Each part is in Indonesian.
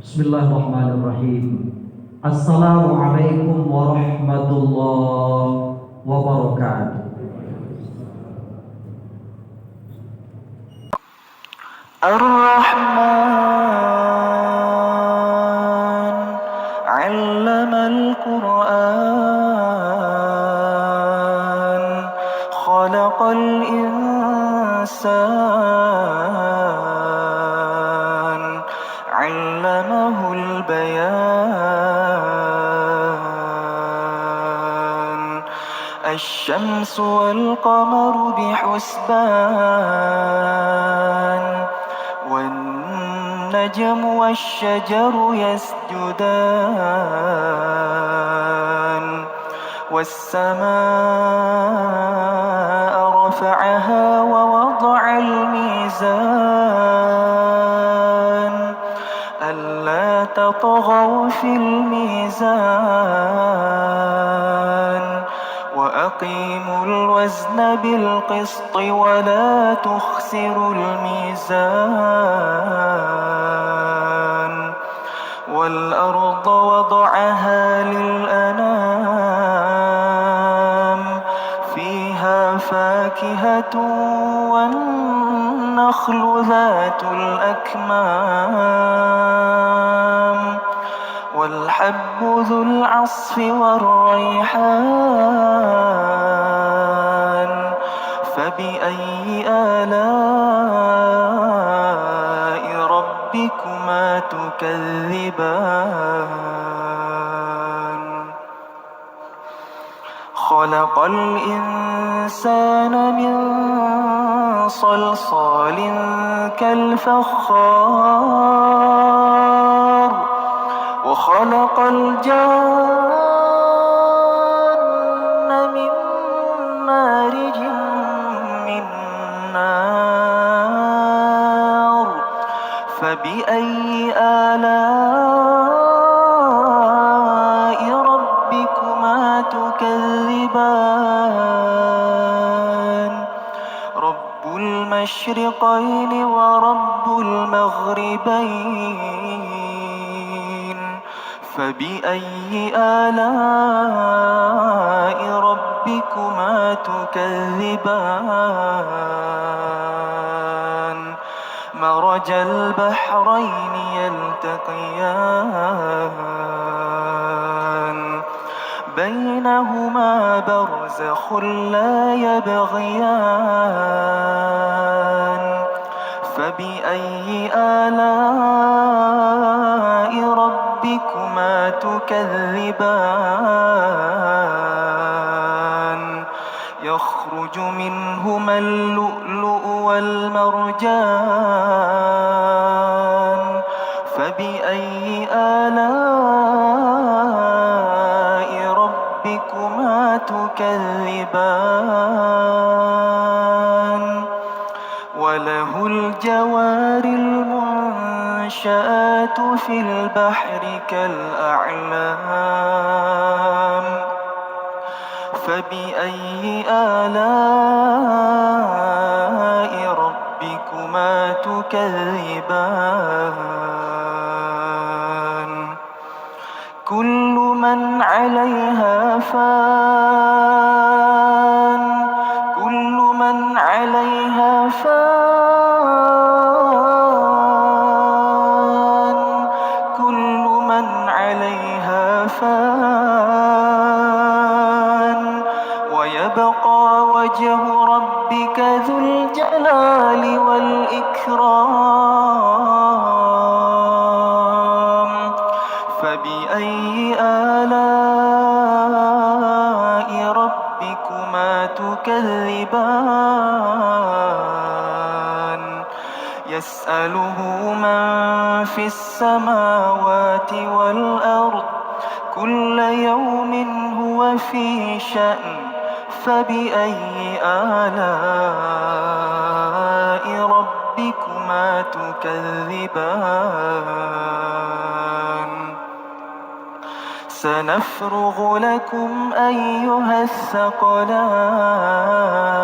Bismillahirrahmanirrahim. Assalamualaikum warahmatullahi wabarakatuh. Ar-Rahman 'allamal Qur'an khalaqal insan 'allamahul bayan asy-syamsu wal qamaru bihusban والنجم والشجر يسجدان والسماء رفعها ووضع الميزان ألا تطغوا في الميزان وأقيموا الوزن بالقسط ولا تخسروا الميزان والأرض وضعها للأنام فيها فاكهة والنخل ذات الأكمام والحب ذو العصف والريحان فبأي آلاء ربكما تكذبان خلق الإنسان من صلصال كالفخار وخلق الجان من مارج من نار فبأي آلاء ربكما تكذبان رب المشرقين ورب المغربين فبأي آلاء ربكما تكذبان مرج البحرين يلتقيان بينهما برزخ لا يبغيان فبأي آلاء ربكما تكذبان يخرج منهما اللؤلؤ والمرجان فبأي آلاء ربكما تكذبان وله الجوار المنشآت في البحر كالأعلام فبأي آلاء ربكما تكذبان كل من عليها فان كل من عليها فان كل من عليها فان ويبقى وجه ربك ذو الجلال والإكرام فبأي آلاء ربكما تكذبان يسأله من في السماوات والأرض كل يوم هو في شأن فبأي آلاء ربكما تكذبان سنفرغ لكم أيها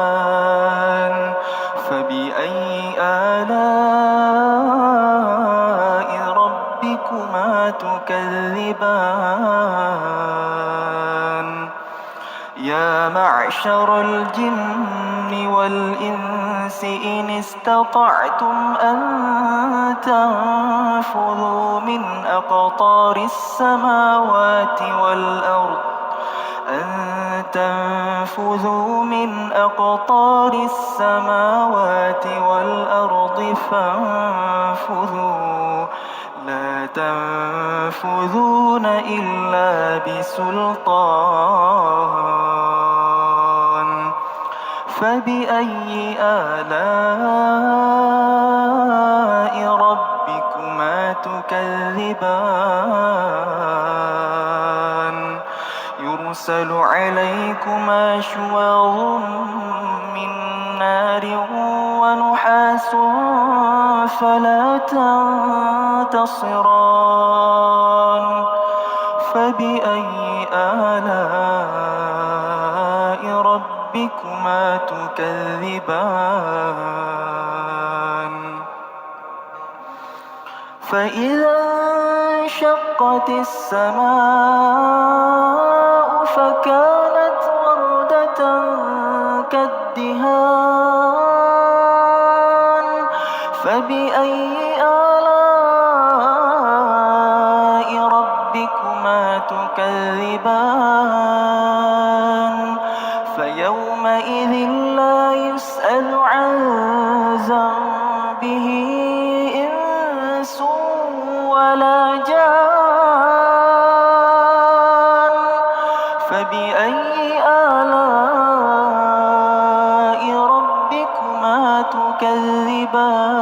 الثقلان فبأي آلاء ربكما تكذبان يا معشر الجن والإنس إن استطعتم أن تنفذوا من أقطار السماوات والأرض فانفذوا لا تنفذون إلا بسلطان فبأي آلاء ربكما تكذبان يرسل عليكما شواظ من نار ونحاس فلا تنتصران فبأي آلاء ربكما تكذبان فإذا انشقت السماء فكانت وردة كالدهان فبأي آلاء ربكما تكذبان فيومئذ لا يسأل عن ذنبه إنس ولا جان فبأي آلاء ربكما تكذبان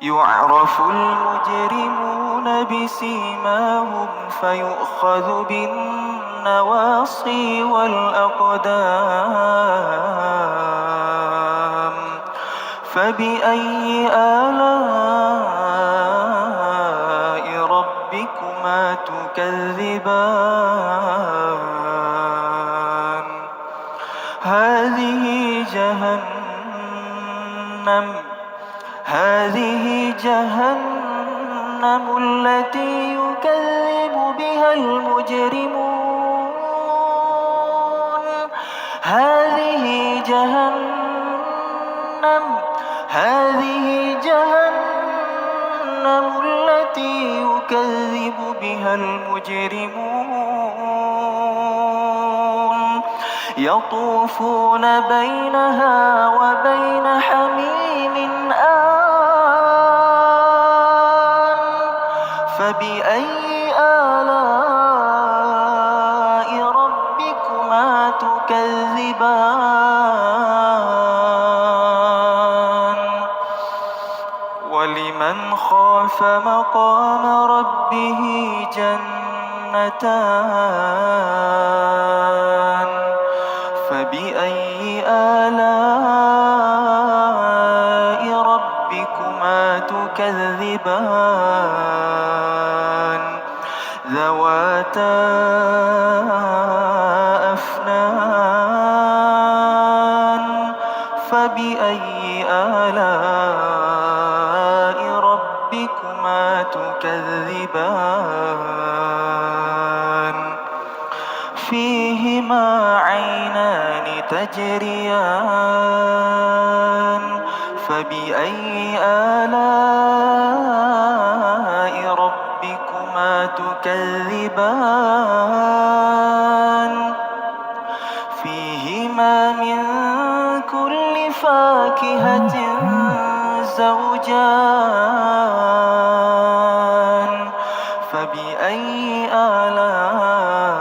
يعرف المجرمون بسيماهم فيؤخذ بالنواصي والأقدام فبأي آلاء ربكما تكذبان هذه جهنم التي يكذب بها المجرمون هذه جهنم التي يكذب بها المجرمون يطوفون بينها وبين حميم آن فبأي آلاء ربكما تكذبان ولمن خاف مقام ربه جنتان فبأي آلاء ربكما تكذبان ذواتا أفنان فبأي آلاء ربكما تكذبان فيهما عينان تجريان فبأي آلاء ربكما تكذبان فيهما من كل فاكهة زوجان فبأي آلاء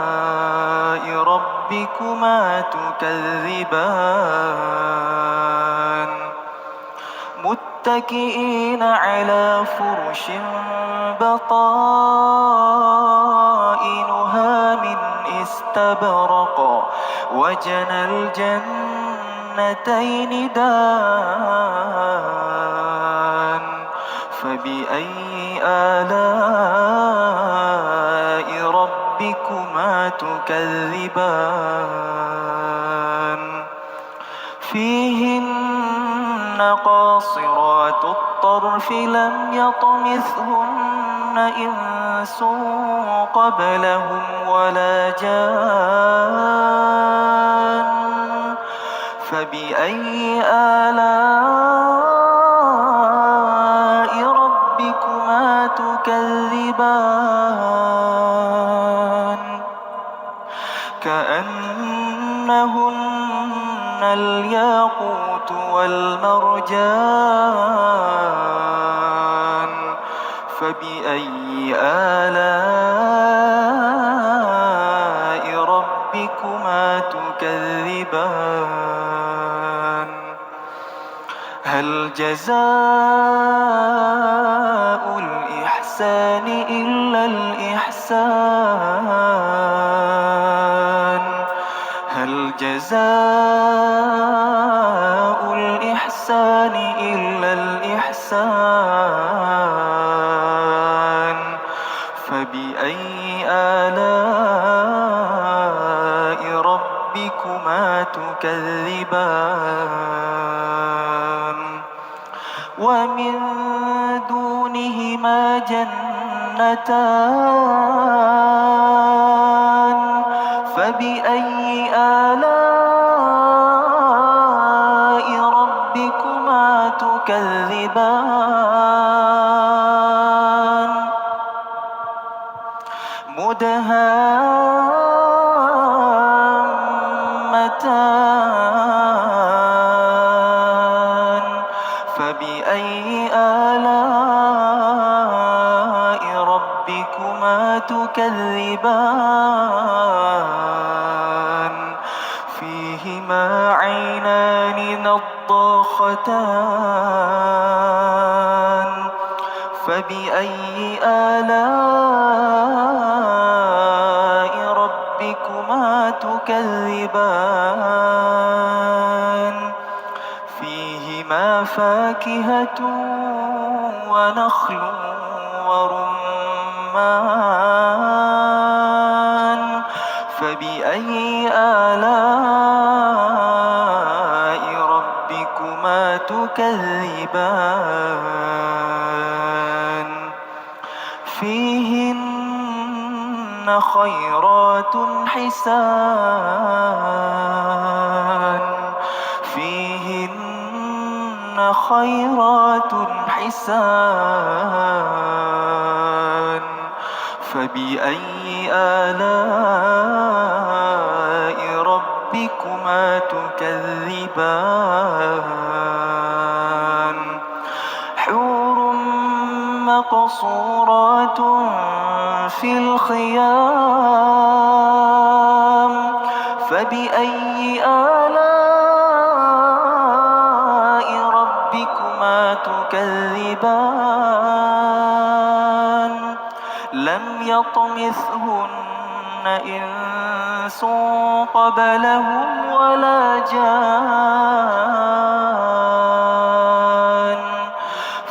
ربكما تكذبان متكئين على فرش بطائنها من استبرق وجنى الجنتين دان فبأي آلاء ربكما تكذبان فيهن قاصرات الطرف الطرف لم يطمثهن إنس قبلهم ولا جان فبأي آلاء ربكما تكذبان كأنهن الياقوت والمرجان فبأي آلاء ربكما تكذبان هل جزاء الإحسان إلا الإحسان هل جزاء الإحسان إلا الإحسان فبأي آلاء ربكما تكذبان ومن دونهما جنتان فبأي آلاء ربكما تكذبان مدهامتان فبأي آلاء ربكما تكذبان فيهما عينان نضاختان فبأي آلاء ربكما تكذبان فيهما فاكهة ونخل ورمان فبأي آلاء ربكما تكذبان فيهن خيرات حسان فيهن خيرات حسان فبأي آلاء ربكما تكذبان حور مقصورات في الخيام فبأي آلاء ربكما تكذبان لم يطمثهن إنس قبلهم ولا جان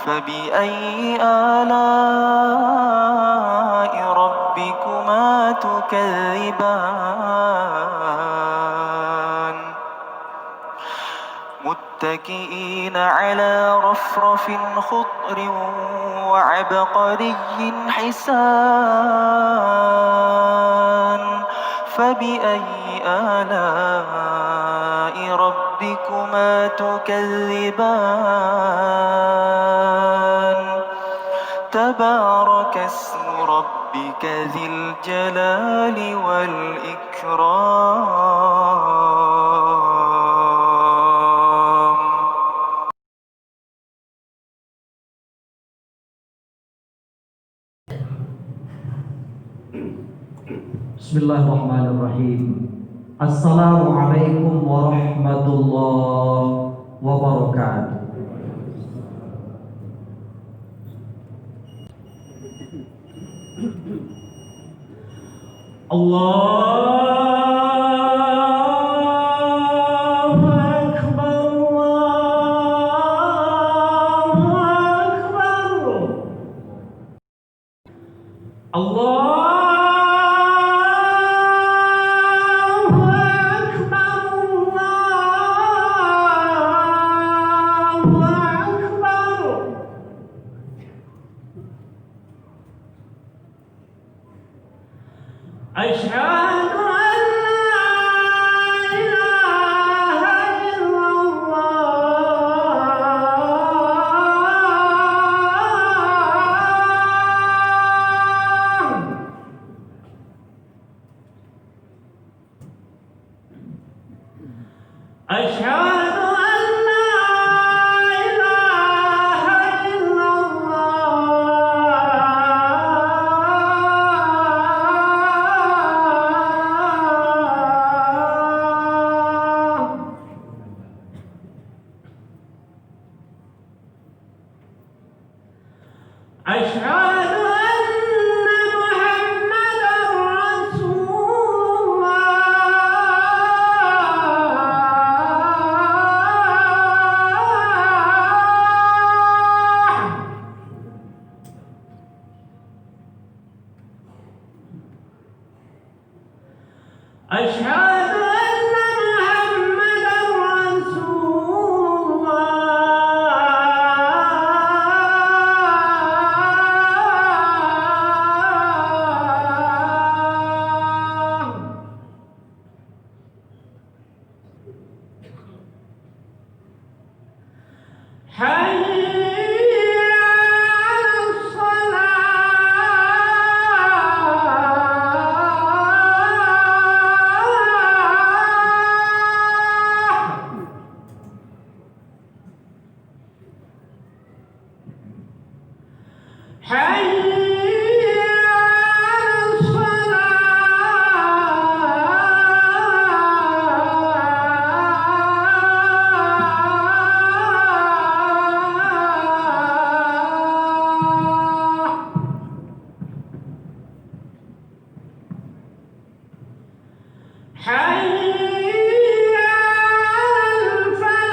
فبأي آلاء ربكما تكذبان متكئين على رفرف خضر وعبقري حسان فبأي آلاء ربكما تكذبان تبارك اسم ربك ذي الجلال والإكرام Bismillahirrahmanirrahim. Assalamualaikum warahmatullahi wabarakatuh. Allahu Akbar, Allahu Akbar. Allahu Akbar, Allahu Akbar. أشهد أن لا إله إلا الله. أشهد أن محمدا رسول الله. أشهد أن محمدا رسول الله. حي على الصلاة. حي على الصلاة. حي على الفلاح.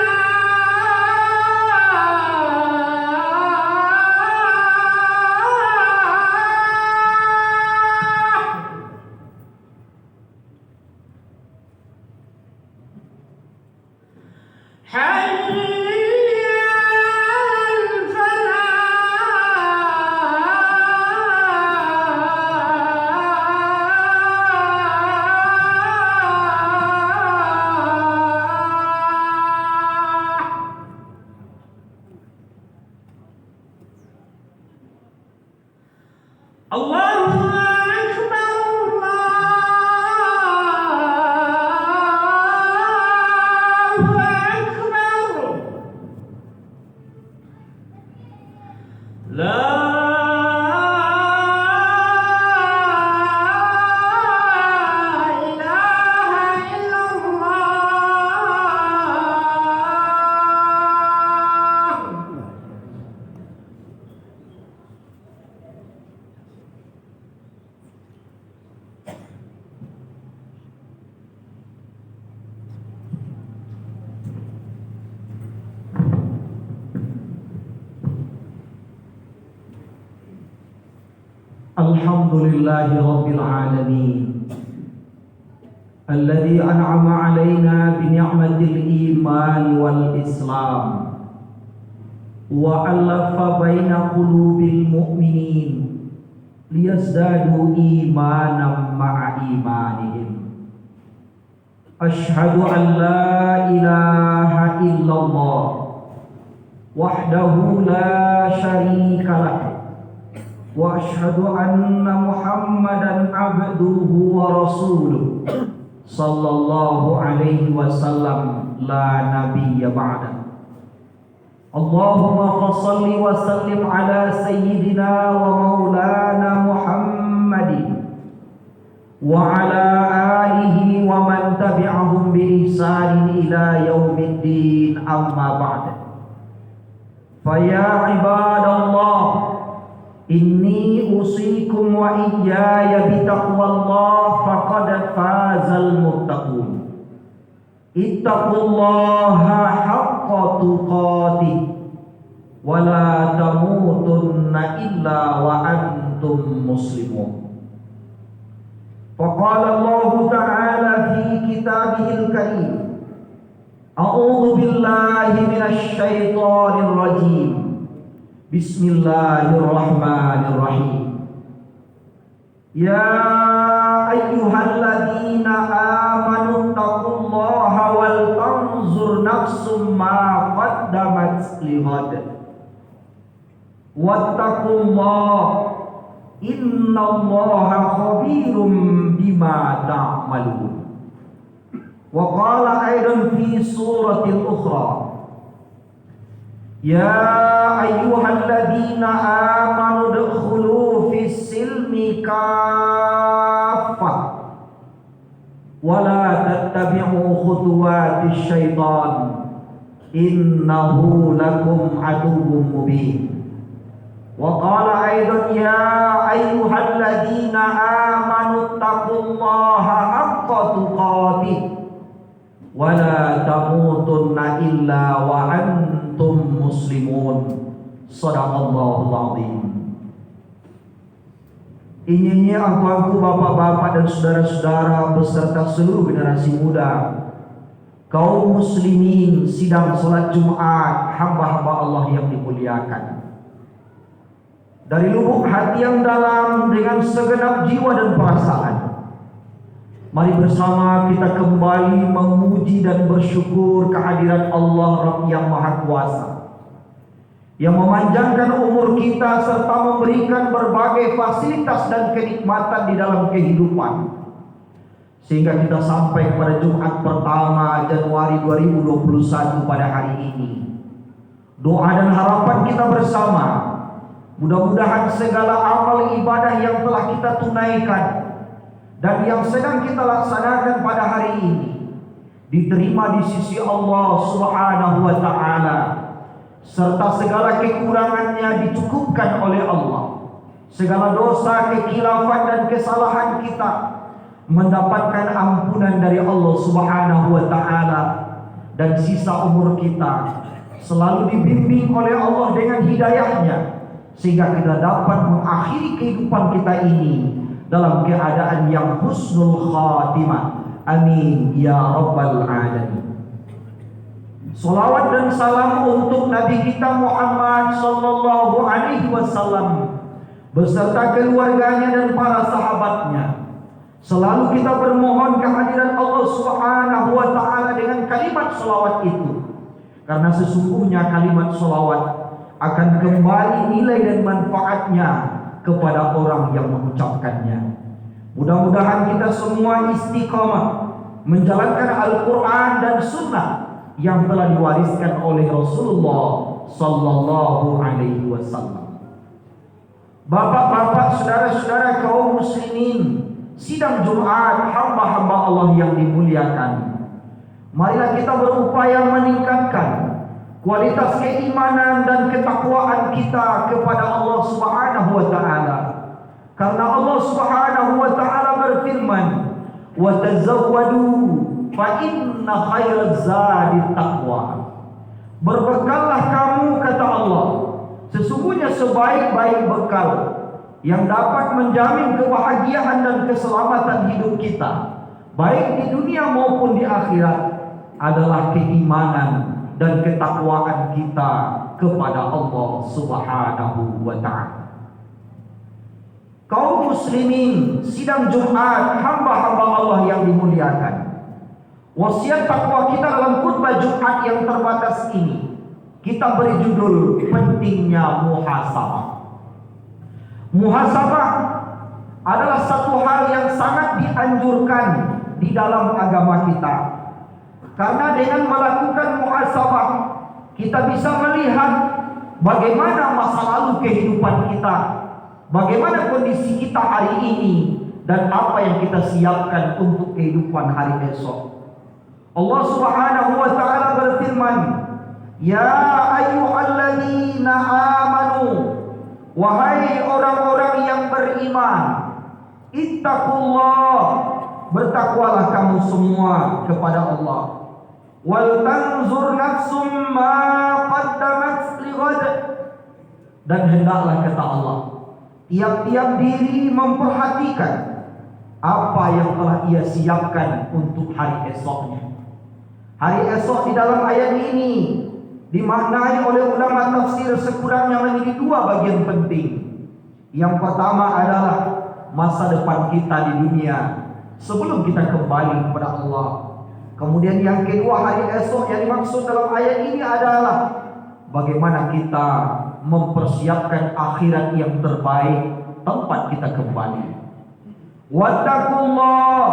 حي على الفلاح. الله أكبر. الله أكبر. لا إله إلا الله. الحمد لله رب العالمين الذي أنعم علينا بنعمة الإيمان والإسلام وألف بين قلوب المؤمنين ليزدادوا إيمانا مع إيمانهم. أشهد أن لا إله إلا الله وحده لا شريك له وأشهد أن محمدا عبده ورسوله صلى الله عليه وسلم لا نبي بعده. اللهم فصل وسلم على سيدنا ومولانا محمد وعلى آله ومن تبعهم بإحسان إلى يوم الدين. أما بعد، فيا عباد الله، إني أوصيكم وإياي بتقوى الله فقد فاز المتقون. اتقوا الله حق تقاته ولا تموتن إلا وأنتم مسلمون. فقال الله تعالى في كتابه الكريم: أعوذ بالله من الشيطان الرجيم. بسم الله الرحمن الرحيم. يا أيها الذين آمنوا اتقوا الله ولتنظر نفس ما قدمت لغد واتقوا الله إن الله خبير بما تعملون. Wa qala aidan fi suratil ukhra, ya ayyuhalladzina amanu udkhulu fis silmi kaffah wa la tattabi'u khutuwatis syaitan innahu lakum aduwwum mubin. Wa qala aidan ya ayyuhalladzina amanu taqullaha haqqa tuqatih wa la tamutunna illa wa antum muslimun. Shadaqallahul azim. Ini aku bapak-bapak dan saudara-saudara beserta seluruh generasi muda, kaum muslimin sidang salat Jumat, hamba-hamba Allah yang dimuliakan. Dari lubuk hati yang dalam dengan segenap jiwa dan perasaan, mari bersama kita kembali memuji dan bersyukur kehadirat Allah Rabb yang Maha Kuasa, yang memanjangkan umur kita serta memberikan berbagai fasilitas dan kenikmatan di dalam kehidupan, sehingga kita sampai pada Jumat pertama Januari 2021 pada hari ini. Doa dan harapan kita bersama, mudah-mudahan segala amal ibadah yang telah kita tunaikan dan yang sedang kita laksanakan pada hari ini diterima di sisi Allah Subhanahu wa taala, serta segala kekurangannya dicukupkan oleh Allah. Segala dosa, kekhilafan dan kesalahan kita mendapatkan ampunan dari Allah Subhanahu wa taala, dan sisa umur kita selalu dibimbing oleh Allah dengan hidayahnya, sehingga kita dapat mengakhiri kehidupan kita ini dalam keadaan yang husnul khatimah. Amin ya rabbal alamin. Salawat dan salam untuk Nabi kita Muhammad sallallahu alaihi wasallam beserta keluarganya dan para sahabatnya. Selalu kita bermohon kehadiran Allah Subhanahu wa taala dengan kalimat salawat itu, karena sesungguhnya kalimat salawat akan kembali nilai dan manfaatnya kepada orang yang mengucapkannya. Mudah-mudahan kita semua istiqamah menjalankan Al-Quran dan Sunnah yang telah diwariskan oleh Rasulullah sallallahu alaihi wasallam. Bapak-bapak, saudara-saudara kaum muslimin sidang Jumat, hamba-hamba Allah yang dimuliakan, marilah kita berupaya meningkatkan kualitas keimanan dan ketakwaan kita kepada Allah Subhanahu wa taala. Karena Allah Subhanahu wa taala berfirman, "Wa tazawwadu fa inna khairaz zadi taqwa." Berbekallah kamu, kata Allah, sesungguhnya sebaik-baik bekal yang dapat menjamin kebahagiaan dan keselamatan hidup kita, baik di dunia maupun di akhirat, adalah keimanan dan ketakwaan kita kepada Allah Subhanahu wa taala. Kaum muslimin sidang Jumat, hamba-hamba Allah yang dimuliakan, wasiat takwa kita dalam khutbah Jumat yang terbatas ini kita beri judul pentingnya muhasabah. Muhasabah adalah satu hal yang sangat dianjurkan di dalam agama kita, karena dengan melakukan muhasabah kita bisa melihat bagaimana masa lalu kehidupan kita, bagaimana kondisi kita hari ini, dan apa yang kita siapkan untuk kehidupan hari esok. Allah Subhanahu wa taala berfirman, "Ya ayyuhalladzina amanu," wahai orang-orang yang beriman, "ittaqullah," bertakwalah kamu semua kepada Allah. "Wal tanzur nafsum ma qaddamat lighad," dan hendaklah, kata Allah, tiap-tiap diri memperhatikan apa yang telah ia siapkan untuk hari esoknya. Hari esok di dalam ayat ini dimaknai oleh ulama tafsir sekurangnya menjadi dua bagian penting. Yang pertama adalah masa depan kita di dunia sebelum kita kembali kepada Allah. Kemudian yang kedua, hari esok yang dimaksud dalam ayat ini adalah bagaimana kita mempersiapkan akhirat yang terbaik, tempat kita kembali. Wattaqullah,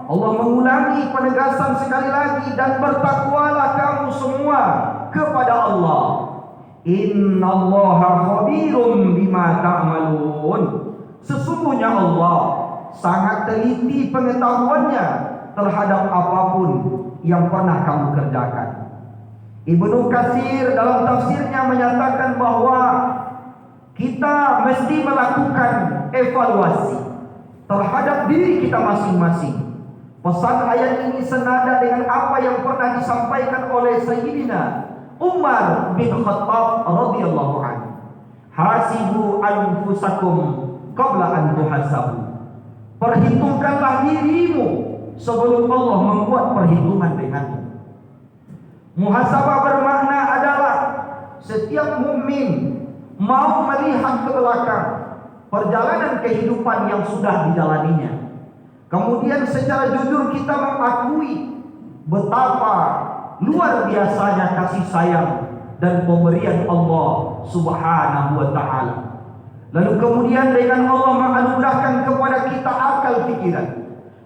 Allah mengulangi penegasan sekali lagi, dan bertakwalah kamu semua kepada Allah. Innallaha khabirum bima ta'malun. Sesungguhnya Allah sangat teliti pengetahuannya terhadap apapun yang pernah kamu kerjakan. Ibnu Katsir dalam tafsirnya menyatakan bahwa kita mesti melakukan evaluasi terhadap diri kita masing-masing. Pesan ayat ini senada dengan apa yang pernah disampaikan oleh Sayyidina Umar bin Khattab radhiyallahu anhu. Hasibu anfusakum qabla an tuhasabu. Perhitungkanlah dirimu sebelum Allah membuat perhitungan denganmu. Muhasabah bermakna adalah setiap mukmin mau melihat ke belakang perjalanan kehidupan yang sudah dijalaninya. Kemudian secara jujur kita mengakui betapa luar biasanya kasih sayang dan pemberian Allah Subhanahu wa ta'ala. Lalu kemudian dengan Allah menganugerahkan kepada kita akal pikiran,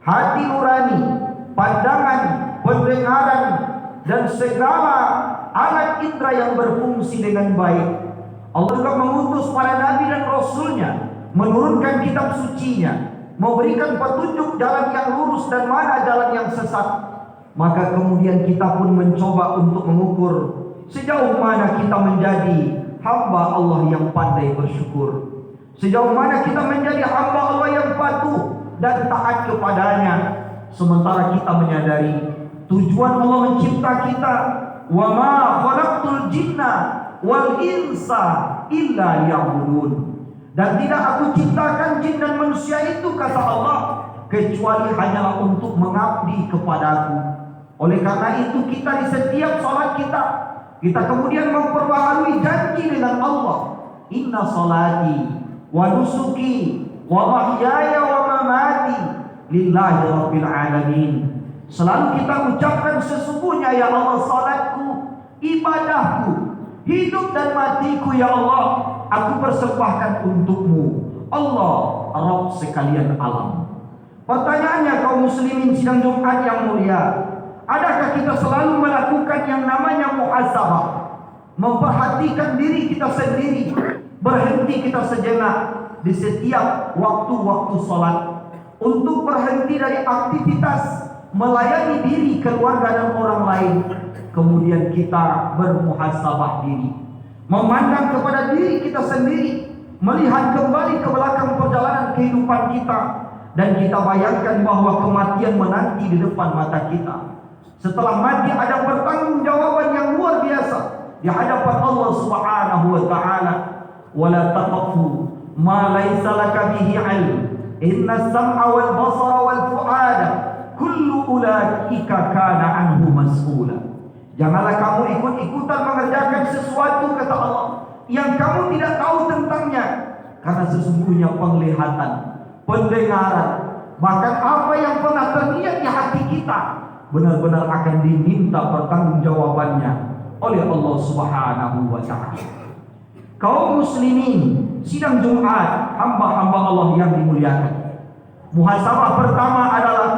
hati nurani, pandangan, pendengaran, dan segala alat indera yang berfungsi dengan baik. Allah juga mengutus para nabi dan rasulnya, menurunkan kitab sucinya, memberikan petunjuk jalan yang lurus dan mana jalan yang sesat. Maka kemudian kita pun mencoba untuk mengukur sejauh mana kita menjadi hamba Allah yang pandai bersyukur, sejauh mana kita menjadi hamba Allah yang patuh dan taat kepadanya, sementara kita menyadari tujuan Allah mencipta kita. Wa ma khalaqtul jinna wal insa illa liya'budun. Dan tidak aku ciptakan jin dan manusia itu, kata Allah, kecuali hanyalah untuk mengabdi kepadaku. Oleh karena itu kita di setiap salat kita kemudian memperbaharui janji dengan Allah. Inna salati wa nusuki wa mahyaya wa mamati lillahi rabbil alamin. Selalu kita ucapkan, sesungguhnya ya Allah salatku, ibadahku, hidup dan matiku ya Allah, aku persembahkan untukmu, Allah Rabb sekalian alam. Pertanyaannya kaum muslimin sidang Jumat yang mulia, adakah kita selalu melakukan yang namanya muhasabah, memperhatikan diri kita sendiri, berhenti kita sejenak di setiap waktu-waktu sholat untuk berhenti dari aktivitas melayani diri, keluarga dan orang lain. Kemudian kita bermuhasabah diri, memandang kepada diri kita sendiri, melihat kembali ke belakang perjalanan kehidupan kita, dan kita bayangkan bahwa kematian menanti di depan mata kita. Setelah mati ada pertanggungjawaban yang luar biasa di hadapan Allah Subhanahu wa ta'ala. Wala taqfu ma laysa laka bihi 'ilm, inna as-sam'a wal basara wal fu'ada kullu ulaika kana anhu mas'ula. Janganlah kamu ikut-ikutan mengerjakan sesuatu, kata Allah, yang kamu tidak tahu tentangnya, karena sesungguhnya penglihatan, pendengaran, bahkan apa yang pernah terlihat di hati kita benar-benar akan diminta pertanggungjawabannya oleh Allah Subhanahu wa ta'ala. Kaum muslimin sidang Jumat, hamba-hamba Allah yang dimuliakan, muhasabah pertama adalah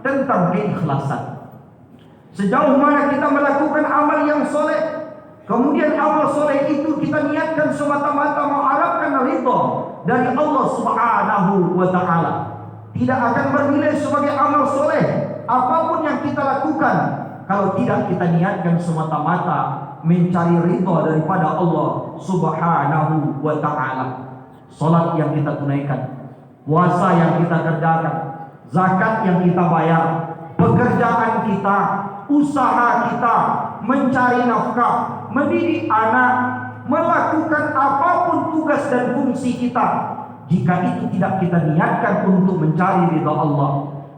tentang keikhlasan. Sejauh mana kita melakukan amal yang soleh, kemudian amal soleh itu kita niatkan semata-mata mengharapkan ridha dari Allah Subhanahu wa ta'ala, tidak akan bernilai sebagai amal soleh apapun yang kita lakukan kalau tidak kita niatkan semata-mata mencari ridha daripada Allah Subhanahu wa ta'ala. Salat yang kita tunaikan, puasa yang kita kerjakan, zakat yang kita bayar, pekerjaan kita, usaha kita, mencari nafkah, mendidik anak, melakukan apapun tugas dan fungsi kita, jika itu tidak kita niatkan untuk mencari ridha Allah,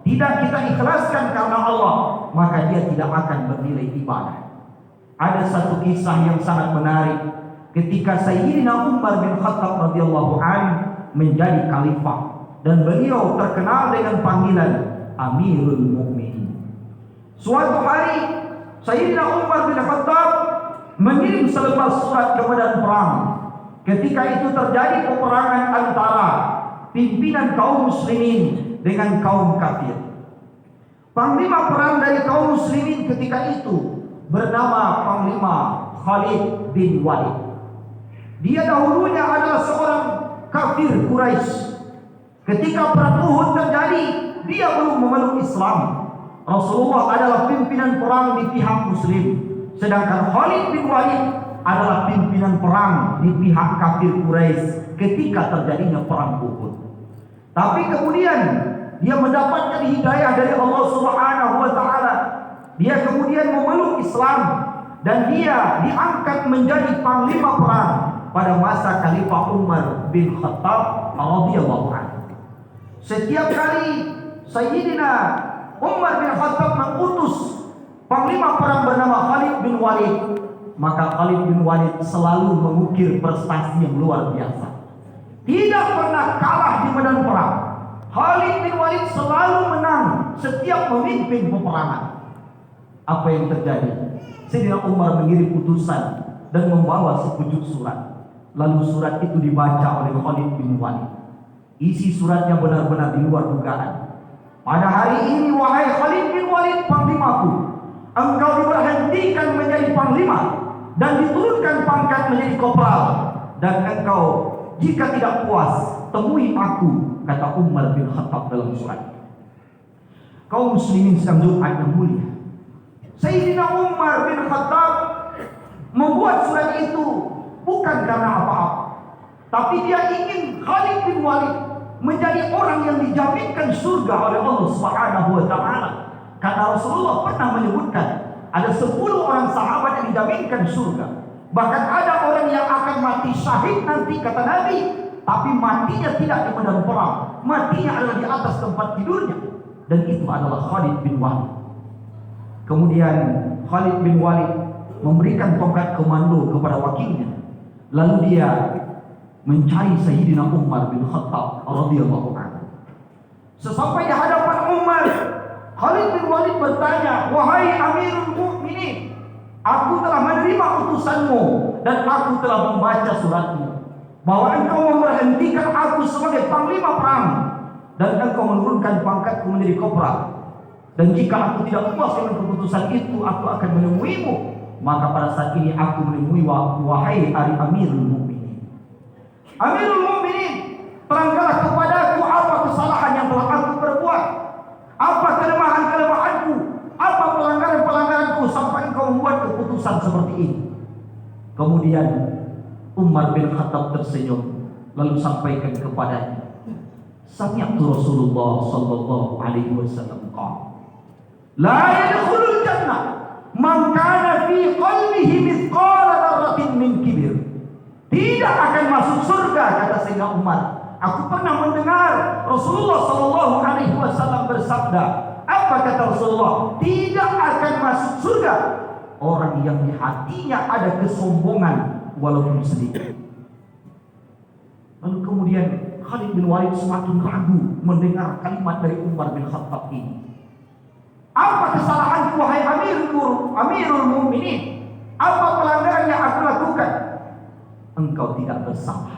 tidak kita ikhlaskan karena Allah, maka dia tidak akan bernilai ibadah. Ada satu kisah yang sangat menarik ketika Sayyidina Umar bin Khattab radhiyallahu anhu menjadi khalifah, dan beliau terkenal dengan panggilan Amirul Mukminin. Suatu hari Sayyidina Umar bin Khattab mengirim selebar surat ke medan perang. Ketika itu terjadi peperangan antara pimpinan kaum muslimin dengan kaum kafir. Panglima perang dari kaum muslimin ketika itu bernama Panglima Khalid bin Walid. Dia dahulunya adalah seorang kafir Quraisy. Ketika perang Uhud terjadi, dia belum memeluk Islam. Rasulullah adalah pimpinan perang di pihak muslim, sedangkan Khalid bin Walid adalah pimpinan perang di pihak kafir Quraisy ketika terjadinya perang Uhud. Tapi kemudian dia mendapatkan hidayah dari Allah Subhanahu wa taala. Dia kemudian memeluk Islam dan dia diangkat menjadi panglima perang pada masa Khalifah Umar bin Khattab radhiyallahu anhu. Setiap kali Sayyidina Umar bin Khattab mengutus panglima perang bernama Khalid bin Walid, maka Khalid bin Walid selalu mengukir prestasi yang luar biasa. Tidak pernah kalah di medan perang. Khalid bin Walid selalu menang setiap memimpin peperangan. Apa yang terjadi? Sayyidina Umar mengirim utusan dan membawa sepucuk surat. Lalu surat itu dibaca oleh Khalid bin Walid. Isi suratnya benar-benar di luar dugaan. Pada hari ini wahai Khalid bin Walid panglimaku, engkau diberhentikan menjadi panglima dan diturunkan pangkat menjadi kopral. Dan engkau jika tidak puas, temui aku, kata Umar bin Khattab dalam surat. Kaum muslimin sedang Jumat yang mulia. Sayyidina Umar bin Khattab membuat surat itu bukan karena apa-apa, tapi dia ingin Khalid bin Walid menjadi orang yang dijaminkan surga oleh Allah Subhanahu wa taala. Karena Rasulullah pernah menyebutkan ada 10 orang sahabat yang dijaminkan surga. Bahkan ada orang yang akan mati syahid nanti kata Nabi, tapi matinya tidak di medan perang, matinya adalah di atas tempat tidurnya, dan itu adalah Khalid bin Walid. Kemudian Khalid bin Walid memberikan tongkat komando kepada wakilnya. Lalu dia mencari Sayyidina Umar bin Khattab radhiyallahu anhu. Sesampai di hadapan Umar, Khalid bin Walid bertanya, "Wahai Amirul Mukminin, aku telah menerima utusanmu dan aku telah membaca suratmu bahwa engkau memberhentikan aku sebagai panglima perang dan engkau menurunkan pangkatku menjadi kopral. Dan jika aku tidak puas dengan keputusan itu, aku akan menemuimu. Maka pada saat ini aku menemui wahai Amirul Mukminin. Amirul Mukminin, terangkanlah kepadaku apa kesalahan yang telah aku perbuat, apa kelemahan-kelemahanku, apa pelanggaran-pelanggaranku sampai engkau membuat keputusan seperti ini." Kemudian Umar bin Khattab tersenyum lalu sampaikan kepadanya, "Sami'tu Rasulullah sallallahu alaihi wasallam qala, la yadkhulul jannah man kana fi qalbihi mithqala dzarratin min kibir." Tidak akan masuk surga, kata Sayyidina Umar. Aku pernah mendengar Rasulullah sallallahu alaihi wasallam bersabda. Apa kata Rasulullah? Tidak akan masuk surga orang yang di hatinya ada kesombongan walaupun sedikit. Lalu kemudian Khalid bin Walid semakin ragu mendengar kalimat dari Umar bin Khattab ini. "Apa kesalahanku wahai Amirul Mukminin? Apa pelanggaran yang aku lakukan?" "Engkau tidak bersalah.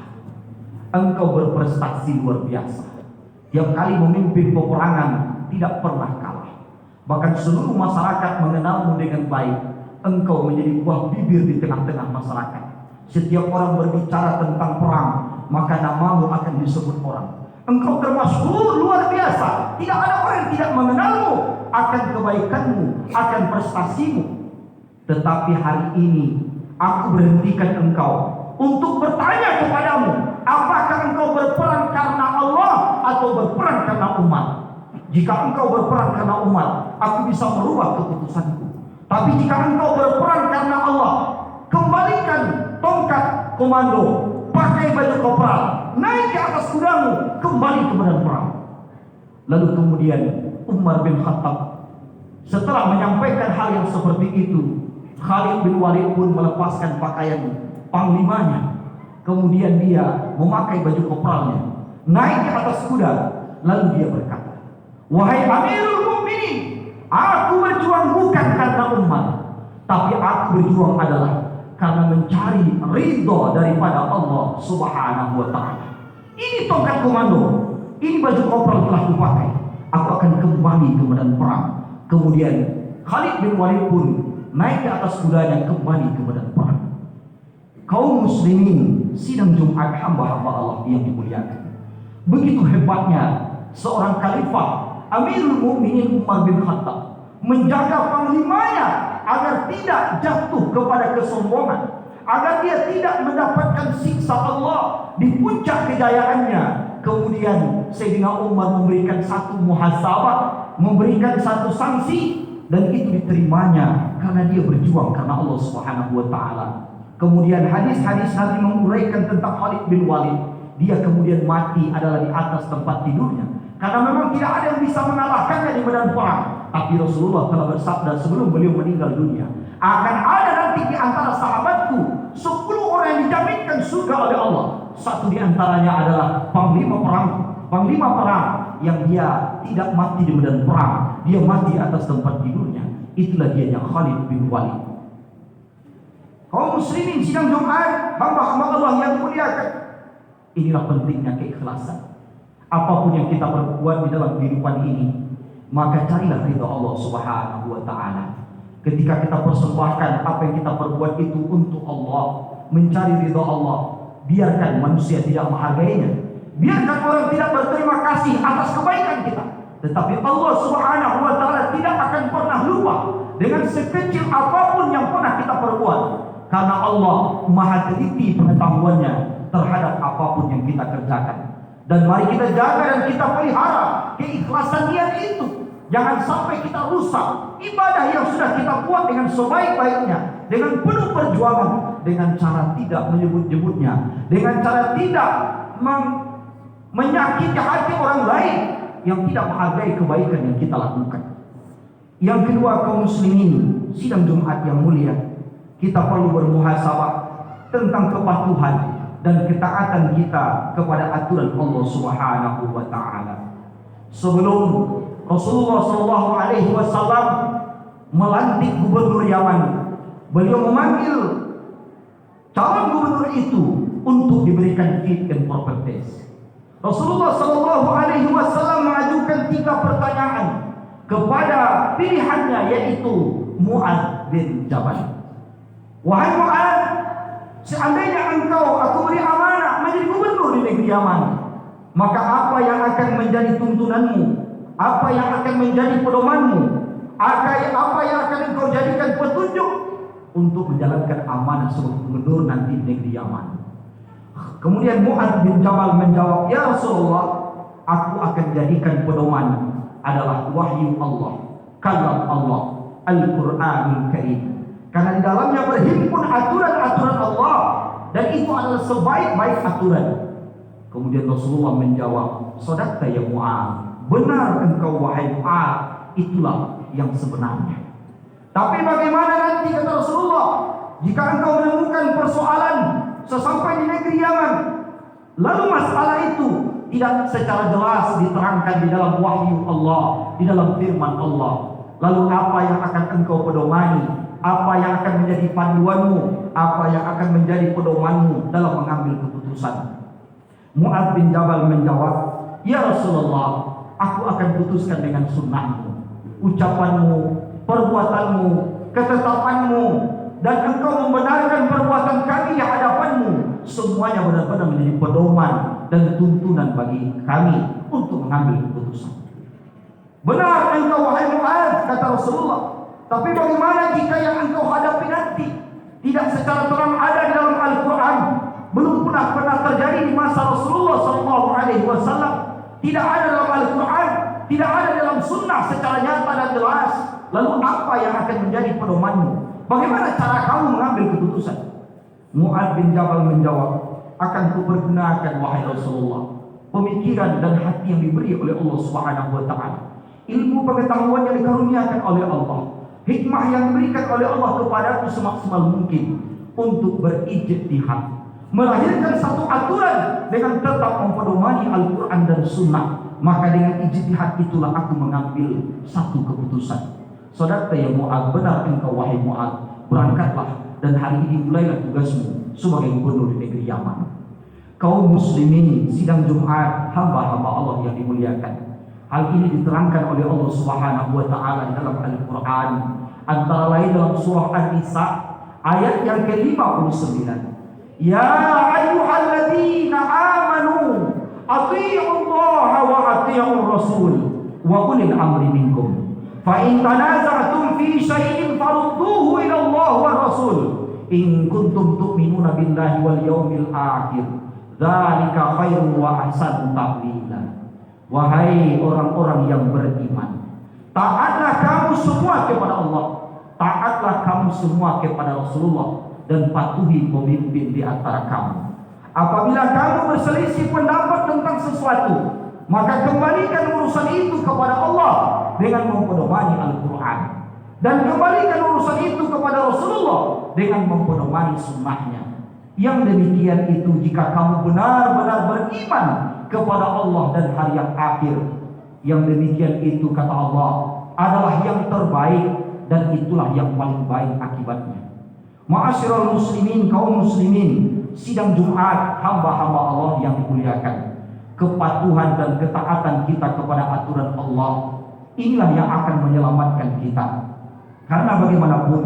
Engkau berprestasi luar biasa. Tiap kali memimpin peperangan tidak pernah kalah. Bahkan seluruh masyarakat mengenalmu dengan baik. Engkau menjadi buah bibir di tengah-tengah masyarakat. Setiap orang berbicara tentang perang, maka namamu akan disebut orang. Engkau termasyhur luar biasa. Tidak ada orang yang tidak mengenalmu akan kebaikanmu, akan prestasimu. Tetapi hari ini aku berhentikan engkau untuk bertanya kepadamu, apakah engkau berperang karena Allah atau berperang karena umat? Jika engkau berperang karena umat, aku bisa merubah keputusanku. Tapi jika engkau berperang karena Allah, kembalikan tongkat komando, pakai baju kopral, naik ke atas kudamu, kembali ke medan perang." Lalu kemudian Umar bin Khattab setelah menyampaikan hal yang seperti itu, Khalid bin Walid pun melepaskan pakaian panglimanya. Kemudian dia memakai baju kopralnya, naik ke atas kuda, lalu dia berkata, "Wahai Amirul Mukminin, aku berjuang bukan karena umat, tapi aku berjuang adalah karena mencari ridho daripada Allah Subhanahu wa taala. Ini tongkat komando, ini baju kopral telah kupakai. Aku akan kembali ke medan perang. Kemudian Khalid bin Walid pun naik ke atas kudanya kembali ke medan perang. Kaum muslimin, sidang Jumat hamba-hamba Allah yang dimuliakan. Begitu hebatnya seorang khalifah Amirul Mukminin Umar bin Khattab menjaga panglimanya agar tidak jatuh kepada kesombongan, agar dia tidak mendapatkan siksa Allah di puncak kejayaannya. Kemudian Sayyidina Umar memberikan satu muhasabah, memberikan satu sanksi, dan itu diterimanya karena dia berjuang karena Allah Subhanahu wa taala. Kemudian hadis-hadis Nabi menguraikan tentang Khalid bin Walid. Dia kemudian mati adalah di atas tempat tidurnya, karena memang tidak ada yang bisa mengalahkannya di medan perang. Tapi Rasulullah telah bersabda sebelum beliau meninggal dunia, akan ada nanti di antara sahabatku 10 orang yang dijaminkan surga oleh Allah. Satu di antaranya adalah panglima perang yang dia tidak mati di medan perang, dia mati atas tempat tidurnya. Itulah dia yang Khalid bin Walid. Kaum muslimin sidang Jumat, hamba-hamba Allah yang dimuliakan, inilah pentingnya keikhlasan. Apapun yang kita perbuat di dalam kehidupan ini, maka carilah ridha Allah Subhanahu wa taala. Ketika kita persembahkan apa yang kita perbuat itu untuk Allah, mencari ridha Allah, biarkan manusia tidak menghargainya, biarkan orang tidak berterima kasih atas kebaikan kita, tetapi Allah Subhanahu wa taala tidak akan pernah lupa dengan sekecil apapun yang pernah kita perbuat, karena Allah Maha teliti pengetahuannya terhadap apapun yang kita kerjakan. Dan mari kita jaga dan kita pelihara keikhlasan niat itu. Jangan sampai kita rusak ibadah yang sudah kita buat dengan sebaik-baiknya, dengan penuh perjuangan, dengan cara tidak menyebut-nyebutnya, dengan cara tidak menyakiti hati orang lain yang tidak menghargai kebaikan yang kita lakukan. Yang kedua, kaum muslimin sidang Jumat yang mulia, kita perlu bermuhasabah tentang kepatuhan dan ketaatan kita kepada aturan Allah Subhanahu wa taala. Sebelum Rasulullah SAW melantik gubernur Yaman, beliau memanggil calon gubernur itu untuk diberikan fit and proper test. Rasulullah SAW mengajukan 3 pertanyaan kepada pilihannya, yaitu Mu'adz bin Jabal. Wahai Mu'adz, seandainya engkau aku beri amanah menjadi gubernur di negeri Yaman, maka apa yang akan menjadi tuntunanmu? Apa yang akan menjadi pedomanmu? Apa yang akan engkau jadikan petunjuk untuk menjalankan amanah sebagai gubernur nanti di negeri Yaman? Kemudian Mu'adz bin Jabal menjawab, ya Rasulullah, aku akan jadikan pedoman adalah wahyu Allah, kalam Allah, Al-Quranul Karim. Karena di dalamnya berhimpun aturan-aturan Allah, dan itu adalah sebaik-baik aturan. Kemudian Rasulullah menjawab, sadaqta ya Mu'adz, benar engkau wahai Mu'adz, itulah yang sebenarnya. Tapi bagaimana nanti, kata Rasulullah, jika engkau menemukan persoalan sesampai di negeri Yaman, lalu masalah itu tidak secara jelas diterangkan di dalam wahyu Allah, di dalam firman Allah, lalu apa yang akan engkau pedomani? Apa yang akan menjadi panduanmu? Apa yang akan menjadi pedomanmu dalam mengambil keputusan? Mu'adz bin Jabal menjawab, ya Rasulullah, aku akan putuskan dengan sunnahmu, ucapanmu, perbuatanmu, ketetapanmu, dan engkau membenarkan perbuatan kami di hadapanmu. Semuanya benar-benar menjadi pedoman dan tuntunan bagi kami untuk mengambil keputusan. Benar engkau wahai Mu'adz, kata Rasulullah. Tapi bagaimana jika yang engkau hadapi nanti tidak secara terang ada di dalam Al-Quran, belum pernah terjadi di masa Rasulullah SAW, tidak ada dalam Al-Quran, tidak ada dalam Sunnah secara nyata dan jelas. Lalu apa yang akan menjadi pedomanmu? Bagaimana cara kamu mengambil keputusan? Mu'adz bin Jabal menjawab, akan kupergunakan wahai Rasulullah pemikiran dan hati yang diberi oleh Allah Subhanahu wa taala, ilmu pengetahuan yang dikaruniakan oleh Allah, hikmah yang diberikan oleh Allah kepadaku semaksimal mungkin untuk berijtihad, melahirkan satu aturan dengan tetap mempedomani Al-Quran dan Sunnah. Maka dengan ijtihad itulah aku mengambil satu keputusan. Sadaqta ya Mu'adz, benar engkau wahai Mu'adz, berangkatlah dan hari ini mulailah tugasmu sebagai gubernur di negeri Yaman. Kaum muslimin sidang Jumat, hamba-hamba Allah yang dimuliakan, Hal ini diterangkan oleh Allah Subhanahu wa taala dalam Al-Qur'an, antara lain dalam surah An-Nisa ayat yang ke-59. Ya ayyuhalladzina amanu athi'ullaha wa athi'ur rasul wa ulil amri minkum. Fa in tanaza'tum fi syai'in farudduhu ila Allah wa rasul in kuntum tu'minuna billahi wal yawmil akhir. Dzalika khairun wa ahsanu ta'wila. Wahai orang-orang yang beriman, taatlah kamu semua kepada Allah, taatlah kamu semua kepada Rasulullah, dan patuhi pemimpin di antara kamu. Apabila kamu berselisih pendapat tentang sesuatu, maka kembalikan urusan itu kepada Allah dengan mempedomani Al-Quran, dan kembalikan urusan itu kepada Rasulullah dengan mempedomani sunnahnya. Yang demikian itu jika kamu benar-benar beriman kepada Allah dan hari yang akhir. Yang demikian itu, kata Allah, adalah yang terbaik dan itulah yang paling baik akibatnya. Ma'asyiral muslimin, kaum muslimin, sidang Jumat hamba-hamba Allah yang dimuliakan, kepatuhan dan ketaatan kita kepada aturan Allah, inilah yang akan menyelamatkan kita. Karena bagaimanapun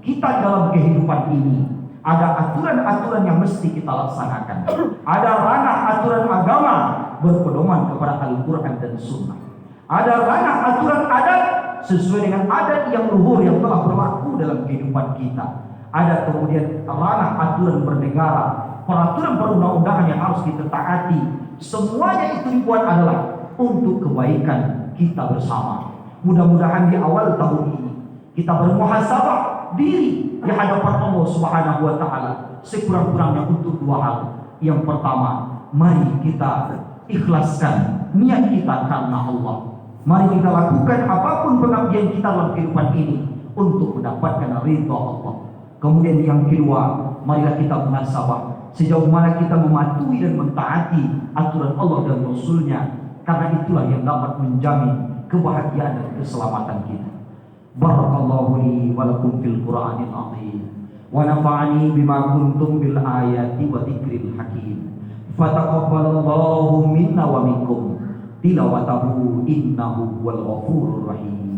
kita dalam kehidupan ini ada aturan-aturan yang mesti kita laksanakan. Ada ranah aturan agama berpedoman kepada Al-Quran dan Sunnah. Ada ranah aturan adat sesuai dengan adat yang luhur yang telah berlaku dalam kehidupan kita. Ada kemudian ranah aturan bernegara, peraturan perundang-undangan yang harus kita taati. Semuanya itu dibuat adalah untuk kebaikan kita bersama. Mudah-mudahan di awal tahun ini kita bermuhasabah diri di hadapan Allah Subhanahu wa taala sekurang-kurangnya untuk dua hal. Yang pertama, mari kita ikhlaskan niat kita karena Allah. Mari kita lakukan apapun pengabdian kita dalam kehidupan ini untuk mendapatkan ridha Allah. Kemudian yang kedua, marilah kita muhasabah sejauh mana kita mematuhi dan mentaati aturan Allah dan Rasulnya, karena itulah yang dapat menjamin kebahagiaan dan keselamatan kita. Barakallahu li wa lakum fil Qur'anil azim wa nafa'ani bima kuntum bil ayati wa dzikril hakim. Fataqabbalallahu minna wa minkum tilawatahu innahu wal ghafurur rahim.